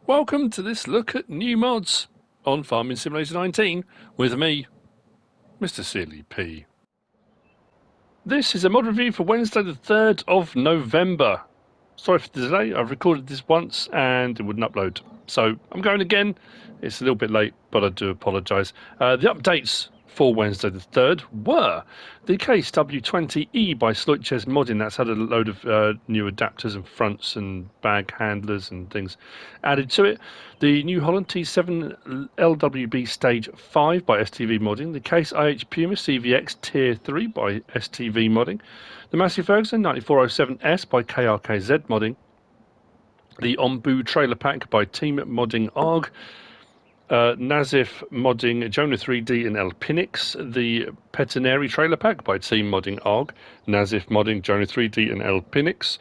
Welcome to this look at new mods on Farming Simulator 19 with me, MrSealyp. This is a mod review for Wednesday the 3rd of November. Sorry for the delay, I've recorded this once and it wouldn't upload. So I'm going again. It's a little bit late, but I do apologise. The updates for Wednesday the 3rd were the case W20E by Sluitches Modding. That's had a load of new adapters and fronts and bag handlers and things added to it. The New Holland T7 LWB Stage 5 by STV Modding. The case IH Puma CVX Tier 3 by STV Modding. The Massey Ferguson 9407S by KRKZ Modding. The Ombu Trailer Pack by Team Modding ARG. Nazif Modding Jonah 3D and Alpinix. The Petinari Trailer Pack by Team Modding ARG. Nazif Modding Jonah 3D and Alpinix.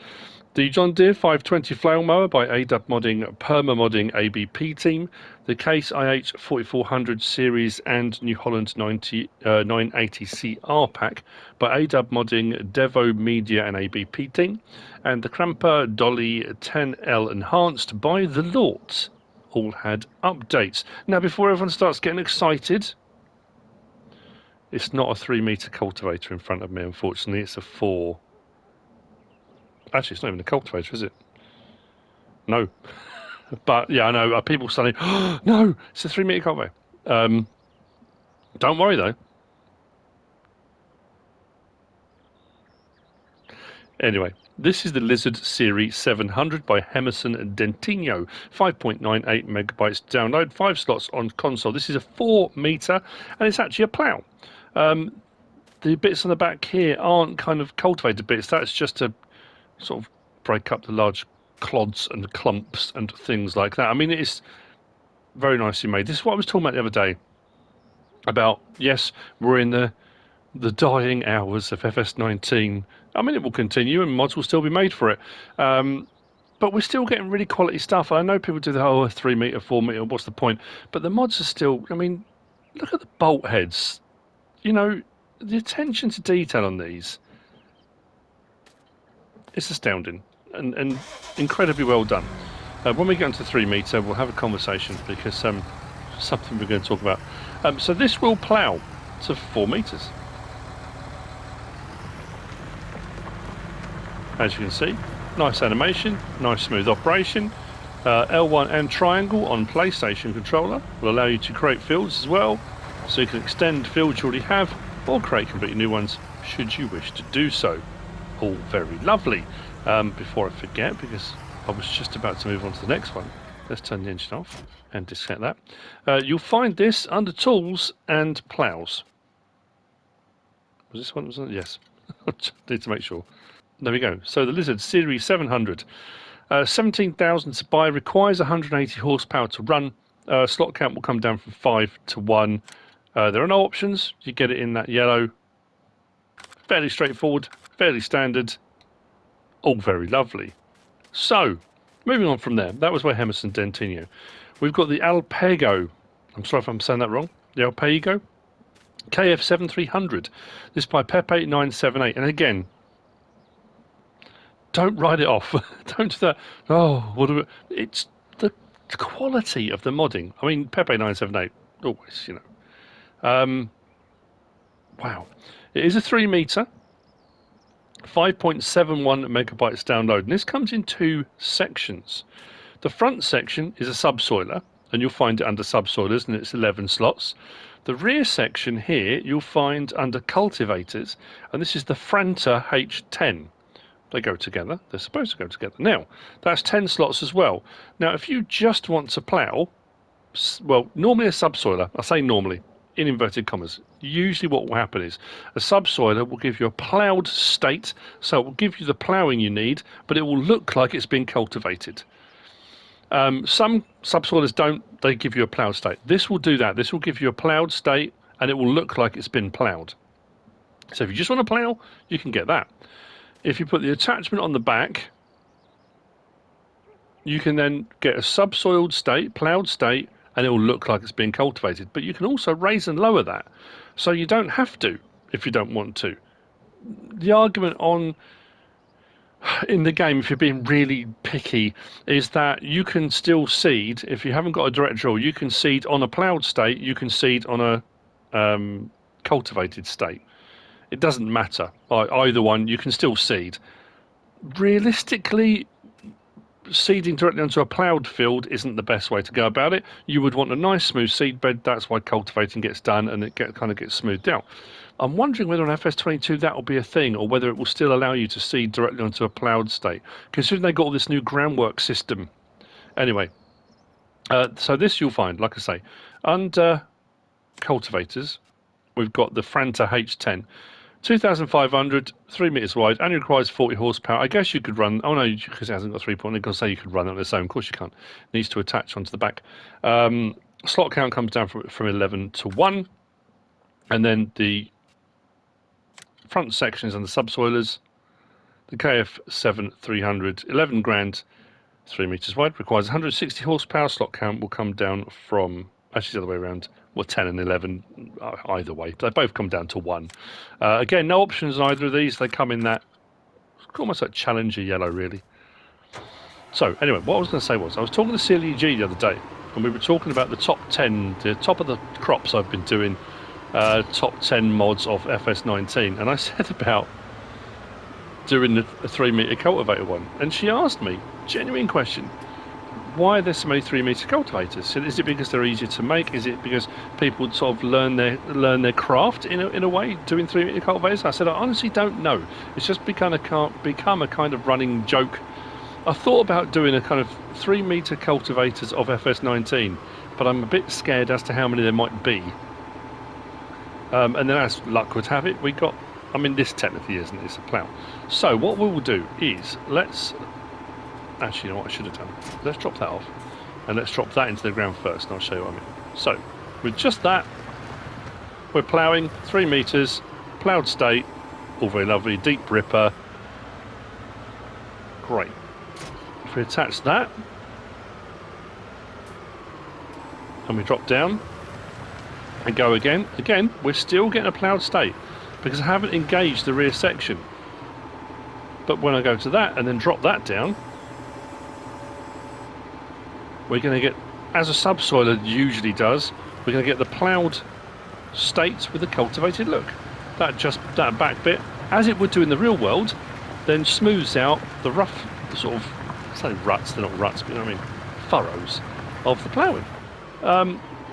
The John Deere 520 Flail Mower by AW Modding Perma Modding ABP Team. The Case IH 4400 Series and New Holland 980 CR Pack by AW Modding Devo Media and ABP Team. And the Cramper Dolly 10L Enhanced by the Lords. All had updates. Now, before everyone starts getting excited, it's not a 3-metre cultivator in front of me, unfortunately. It's a 4. Actually, it's not even a cultivator, is it? No. But, yeah, I know. People saying, oh, no, it's a 3-metre cultivator. Don't worry, though. Anyway, this is the Lizard Serie 700 by Hemerson and Dentinho. 5.98 megabytes download, 5 slots on console. This is a 4-metre, and it's actually a plough. The bits on the back here aren't kind of cultivated bits. That's just to sort of break up the large clods and clumps and things like that. I mean, it's very nicely made. This is what I was talking about the other day. About, yes, we're in the dying hours of FS19. I mean, it will continue and mods will still be made for it. But we're still getting really quality stuff. I know people do the whole 3-metre, 4-metre, what's the point? But the mods are still, I mean, look at the bolt heads. You know, the attention to detail on these, it's astounding and incredibly well done. When we get into 3-metre, we'll have a conversation because something we're going to talk about. So this will plough to 4 metres. As you can see, nice animation, nice smooth operation. L1 and triangle on PlayStation controller will allow you to create fields as well, so you can extend fields you already have or create completely new ones should you wish to do so. All very lovely. Before I forget, because I was just about to move on to the next one, let's turn the engine off and disconnect that. You'll find this under tools and ploughs. Was this one? Yes. Need to make sure. There we go. So the Lizard Series 700, 17,000 to buy, requires 180 horsepower to run. Slot count will come down from 5 to 1. There are no options. You get it in that yellow. Fairly straightforward, fairly standard. All very lovely. So, moving on from there. That was by Hemerson Dentinho. We've got the Alpego. I'm sorry if I'm saying that wrong. The Alpego KF7300. This by Pepe978. And again, don't write it off. Don't do that. Oh, what do we... It's the quality of the modding. I mean, Pepe978, always, you know. Wow. It is a 3-metre, 5.71 megabytes download. And this comes in 2 sections. The front section is a subsoiler, and you'll find it under subsoilers, and it's 11 slots. The rear section here, you'll find under cultivators, and this is the Franta H10. They go together. They're supposed to go together. Now, that's 10 slots as well. Now, if you just want to plough, well, normally a subsoiler, I say normally, in inverted commas, usually what will happen is a subsoiler will give you a ploughed state, so it will give you the ploughing you need, but it will look like it's been cultivated. Some subsoilers don't, they give you a ploughed state. This will do that. This will give you a ploughed state, and it will look like it's been ploughed. So if you just want to plough, you can get that. If you put the attachment on the back, you can then get a subsoiled state, ploughed state, and it will look like it's being cultivated. But you can also raise and lower that, so you don't have to if you don't want to. The argument on in the game, if you're being really picky, is that you can still seed. If you haven't got a direct drill, you can seed on a ploughed state, you can seed on a cultivated state. It doesn't matter. Either one, you can still seed. Realistically, seeding directly onto a ploughed field isn't the best way to go about it. You would want a nice smooth seed bed. That's why cultivating gets done and it kind of gets smoothed out. I'm wondering whether on FS22 that will be a thing, or whether it will still allow you to seed directly onto a ploughed state, considering they got all this new groundwork system. Anyway, so this you'll find, like I say, under cultivators, we've got the Franta H10. 2,500, 3 metres wide, only requires 40 horsepower. I guess you could run, oh no, because it hasn't got 3-point, I'm going to say you could run it on its own. Of course you can't. It needs to attach onto the back. Slot count comes down from 11 to 1. And then the front sections and the subsoilers. The KF7 300, 11 grand, 3 metres wide, requires 160 horsepower. Slot count will come down from, actually the other way around, well, 10 and 11, either way. They both come down to 1. Again, no options on either of these. They come in that, almost like Challenger yellow, really. So, anyway, what I was going to say was, I was talking to Serie the other day, and we were talking about the top 10, the top of the crops I've been doing, top 10 mods of FS19, and I said about doing a 3 metre cultivator one, and she asked me, genuine question, why are there so many 3 metre cultivators? So is it because they're easier to make? Is it because people sort of learn their craft in a way doing 3 metre cultivators? I said, I honestly don't know. It's just become a kind of running joke. I thought about doing a kind of 3 metre cultivators of FS19, but I'm a bit scared as to how many there might be. And then, as luck would have it, we got, I mean, this technically isn't, it's a plough. So what we will do is, actually, you know what I should have done? Let's drop that off, and let's drop that into the ground first, and I'll show you what I mean. So, with just that, we're ploughing 3 metres, ploughed state, all very lovely, deep ripper. Great. If we attach that, and we drop down, and go again, we're still getting a ploughed state, because I haven't engaged the rear section. But when I go to that, and then drop that down, we're going to get, as a subsoiler usually does, we're going to get the ploughed state with a cultivated look. That back bit, as it would do in the real world, then smooths out the rough, sort of, I say ruts, they're not ruts, but you know what I mean, furrows of the ploughing.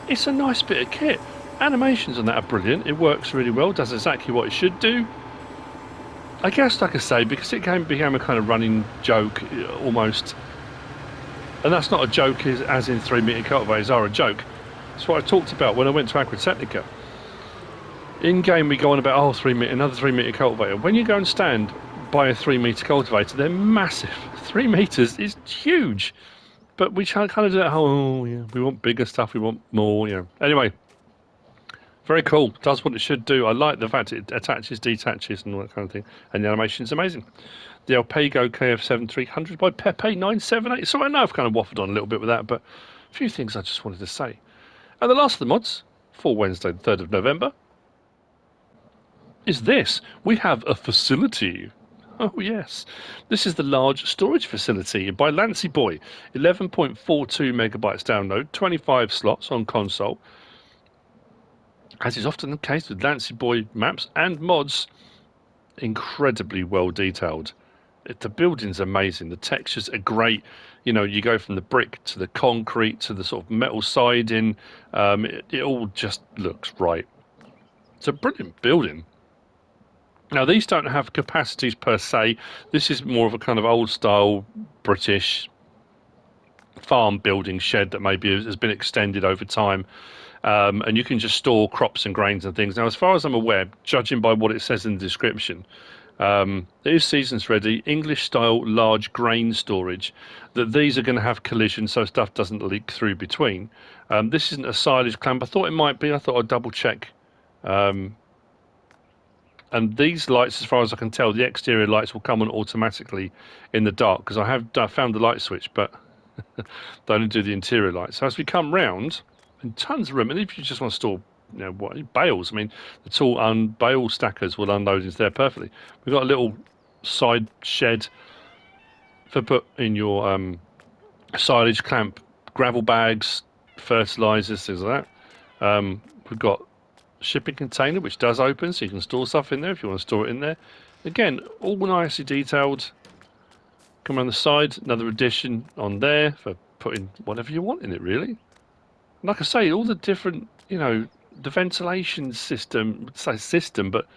It's a nice bit of kit. Animations on that are brilliant. It works really well, does exactly what it should do. I guess, like I say, because it became a kind of running joke, almost. And that's not a joke as in 3 metre cultivators are a joke. That's what I talked about when I went to Agritechnica. In game we go on about, another 3 metre cultivator. When you go and stand by a 3 metre cultivator, they're massive. 3 metres is huge. But we kind of do that whole, yeah, we want bigger stuff, we want more, you know. Anyway, very cool. Does what it should do. I like the fact it attaches, detaches, and all that kind of thing. And the animation is amazing. The Alpego KF7 300 by Pepe978. So I know I've kind of waffled on a little bit with that, but a few things I just wanted to say. And the last of the mods for Wednesday, the 3rd of November, is this. We have a facility. Oh, yes. This is the large storage facility by lancyboi. 11.42 megabytes download, 25 slots on console. As is often the case with lancyboi maps and mods, incredibly well detailed. The building's amazing. The textures are great. You know, you go from the brick to the concrete to the sort of metal siding. It all just looks right. It's a brilliant building. Now, these don't have capacities per se. This is more of a kind of old-style British farm building shed that maybe has been extended over time. And you can just store crops and grains and things. Now, as far as I'm aware, judging by what it says in the description, it is seasons ready, English style large grain storage, that these are going to have collision so stuff doesn't leak through between. This isn't a silage clamp. I thought it might be. I thought I'd double check. And these lights, as far as I can tell, the exterior lights will come on automatically in the dark, because I have found the light switch, but they only do the interior lights. So as we come round, and tons of room, and if you just want to store, you know, what bales, I mean, the tall bale stackers will unload into there perfectly. We've got a little side shed for put in your silage clamp, gravel bags, fertilizers, things like that. We've got shipping container which does open, so you can store stuff in there if you want to store it in there. Again, all nicely detailed. Come around the side, another addition on there for putting whatever you want in it, really. Like I say, all the different, the ventilation system, say system, but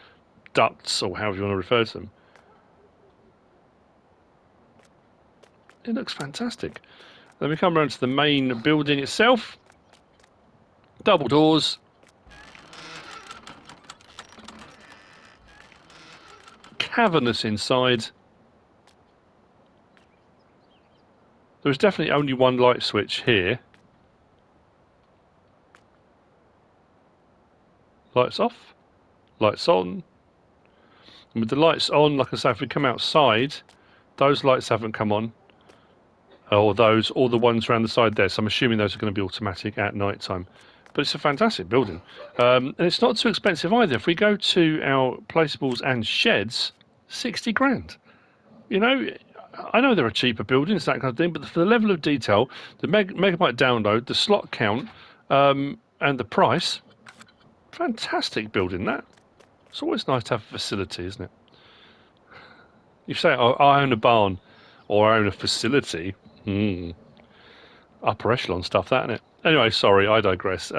ducts or however you want to refer to them. It looks fantastic. Then we come around to the main building itself. Double doors. Cavernous inside. There is definitely only one light switch here. Lights off, lights on. And with the lights on, like I say, if we come outside, those lights haven't come on. Or the ones around the side there. So I'm assuming those are going to be automatic at night time. But it's a fantastic building. And it's not too expensive either. If we go to our placeables and sheds, 60 grand. I know there are cheaper buildings, that kind of thing, but for the level of detail, the megabyte download, the slot count, and the price, fantastic building that. It's always nice to have a facility, isn't it? You say, oh, I own a barn, or I own a facility. Upper echelon stuff, that, isn't it? Anyway, sorry, I digress.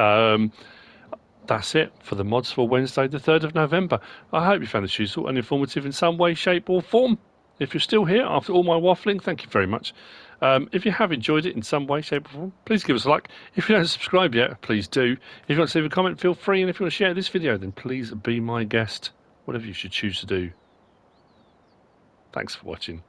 That's it for the mods for Wednesday, the 3rd of November. I hope you found this useful and informative in some way, shape, or form. If you're still here after all my waffling, thank you very much. If you have enjoyed it in some way, shape, or form, please give us a like. If you don't subscribe yet, please do. If you want to leave a comment, feel free. And if you want to share this video, then please be my guest. Whatever you should choose to do. Thanks for watching.